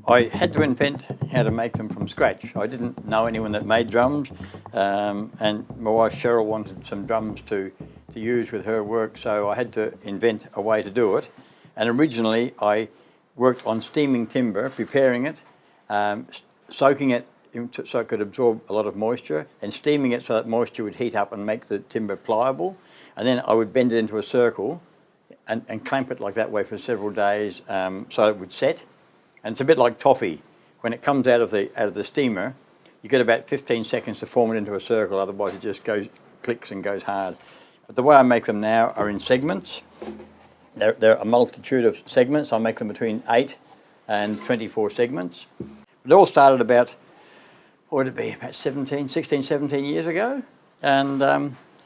I had to invent how to make them from scratch. I didn't know anyone that made drums, and my wife Cheryl wanted some drums to use with her work, so I had to invent a way to do it. And originally I worked on steaming timber, preparing it, soaking it so it could absorb a lot of moisture, and steaming it so that moisture would heat up and make the timber pliable. And then I would bend it into a circle and clamp it like that way for several days so it would set. And it's a bit like toffee. When it comes out of the steamer, you get about 15 seconds to form it into a circle, otherwise it just clicks and goes hard. But the way I make them now are in segments. There are a multitude of segments. I make them between 8 and 24 segments. It all started about, what would it be, about 16, 17 years ago. And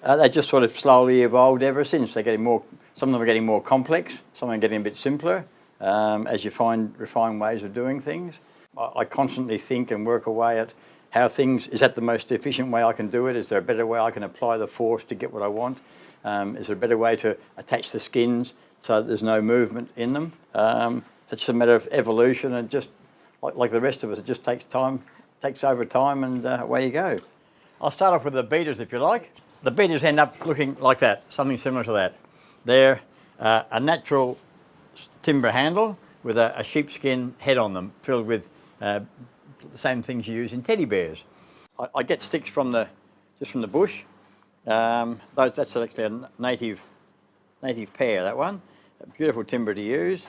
they just sort of slowly evolved ever since. They're getting more, some of them are getting more complex, some of them are getting a bit simpler. As you find refined ways of doing things. I constantly think and work away at how things, is that the most efficient way I can do it? Is there a better way I can apply the force to get what I want? Is there a better way to attach the skins so that there's no movement in them? It's just a matter of evolution, and just like the rest of us, it just takes time, takes over time, and away you go. I'll start off with the beaters if you like. The beaters end up looking like that, something similar to that. They're a natural timber handle with a sheepskin head on them, filled with the same things you use in teddy bears. I get sticks just from the bush. That's actually a native pear, that one. A beautiful timber to use.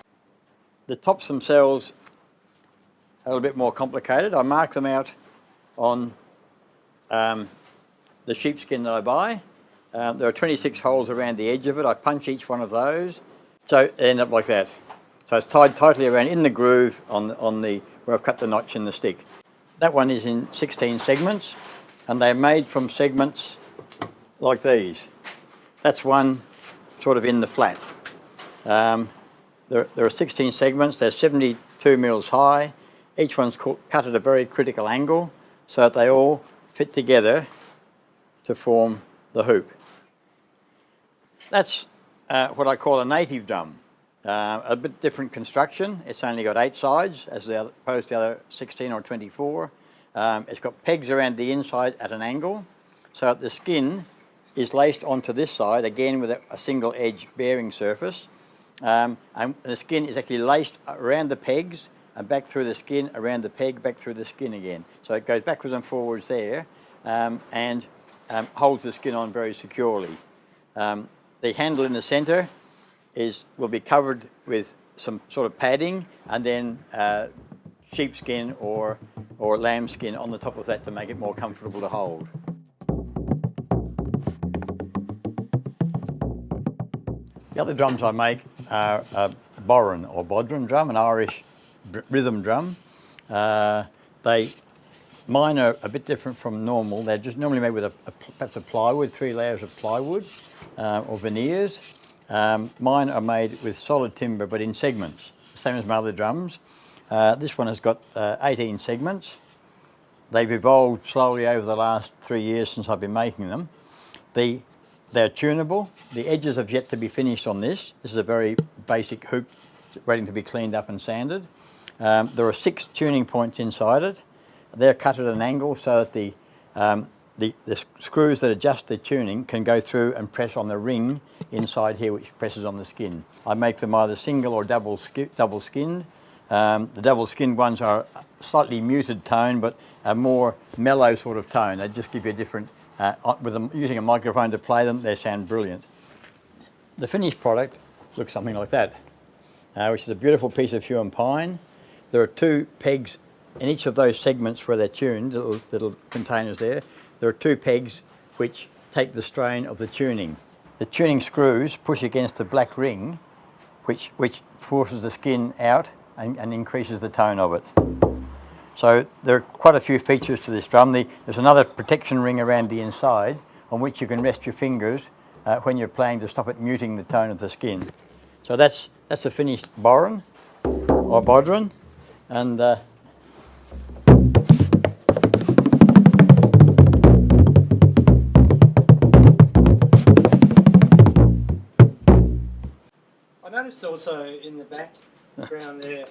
The tops themselves are a little bit more complicated. I mark them out on the sheepskin that I buy. There are 26 holes around the edge of it. I punch each one of those. So they end up like that. So it's tied tightly around in the groove on the where I've cut the notch in the stick. That one is in 16 segments, and they're made from segments like these. That's one sort of in the flat. There are 16 segments. They're 72 mils high. Each one's cut at a very critical angle so that they all fit together to form the hoop. That's what I call a native drum. A bit different construction. It's only got 8 sides as opposed to the other 16 or 24. It's got pegs around the inside at an angle, so that the skin is laced onto this side, again with a single edge bearing surface. And the skin is actually laced around the pegs and back through the skin, around the peg, back through the skin again. So it goes backwards and forwards there and holds the skin on very securely. The handle in the centre will be covered with some sort of padding, and then sheepskin or lambskin on the top of that to make it more comfortable to hold. The other drums I make are a bodhran or bodhran drum, an Irish rhythm drum. Mine are a bit different from normal. They're just normally made with perhaps a plywood, 3 layers of plywood or veneers. Mine are made with solid timber but in segments, same as my other drums. This one has got 18 segments. They've evolved slowly over the last 3 years since I've been making them. They're tunable. The edges have yet to be finished on this. This is a very basic hoop waiting to be cleaned up and sanded. There are 6 tuning points inside it. They're cut at an angle so that the screws that adjust the tuning can go through and press on the ring inside here, which presses on the skin. I make them either single or double skinned. The double skinned ones are slightly muted tone, but a more mellow sort of tone. They just give you a different, using a microphone to play them, they sound brilliant. The finished product looks something like that, which is a beautiful piece of hewn pine. There are 2 pegs in each of those segments where they're tuned, little containers there. There are 2 pegs which take the strain of the tuning. The tuning screws push against the black ring, which forces the skin out and increases the tone of it. So there are quite a few features to this drum. There's another protection ring around the inside on which you can rest your fingers when you're playing to stop it muting the tone of the skin. So that's a finished bodhran or bodhran, and I noticed also in the back background there,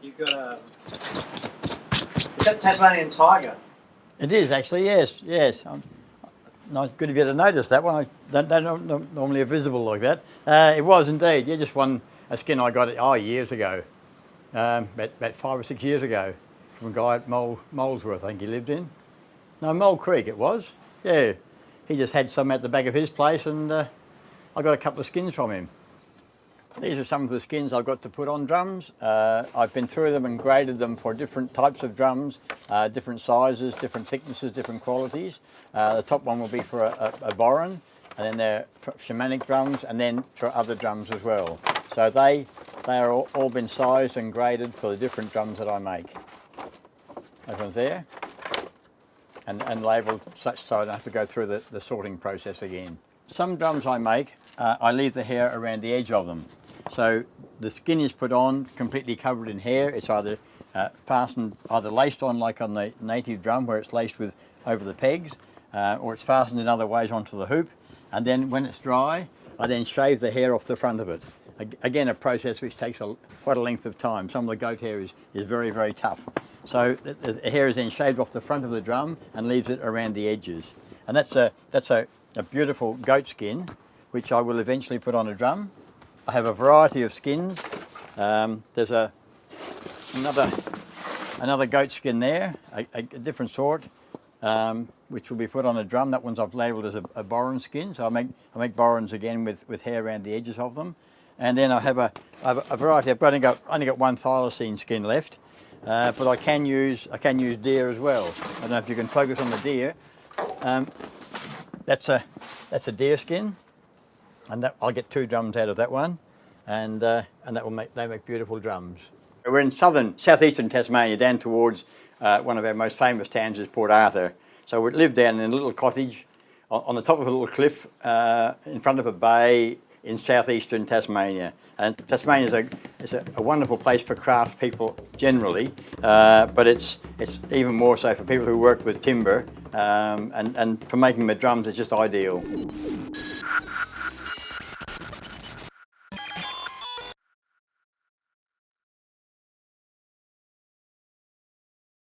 you've got a... Is that Tasmanian tiger? It is actually, yes, yes. Nice, good of you to notice that one. They're not normally visible like that. It was indeed. Yeah, just a skin I got years ago, about 5 or 6 years ago, from a guy at Molesworth, I think he lived in. No, Mole Creek it was. Yeah, he just had some at the back of his place, and I got a couple of skins from him. These are some of the skins I've got to put on drums. I've been through them and graded them for different types of drums, different sizes, different thicknesses, different qualities. The top one will be for a bodhran, and then they're for shamanic drums, and then for other drums as well. So they are all been sized and graded for the different drums that I make. Those ones there, and labelled such so I don't have to go through the sorting process again. Some drums I make, I leave the hair around the edge of them. So the skin is put on, completely covered in hair. It's either fastened, either laced on like on the native drum where it's laced with over the pegs, or it's fastened in other ways onto the hoop. And then when it's dry, I then shave the hair off the front of it. Again, a process which takes quite a length of time. Some of the goat hair is very, very tough. So the hair is then shaved off the front of the drum and leaves it around the edges. And that's a beautiful goat skin, which I will eventually put on a drum. I have a variety of skins. There's another goat skin there, a different sort, which will be put on a drum. That one's I've labelled as a bodhran skin. So I make bodhrans again with hair around the edges of them. And then I have a variety. I've only got one thylacine skin left, but I can use deer as well. I don't know if you can focus on the deer. That's a deer skin, and I'll get 2 drums out of that one, and they make beautiful drums. We're in southeastern Tasmania, down towards one of our most famous towns is Port Arthur. So we live down in a little cottage on the top of a little cliff in front of a bay in southeastern Tasmania. And Tasmania is a wonderful place for craft people generally, but it's even more so for people who work with timber, and for making the drums it's just ideal.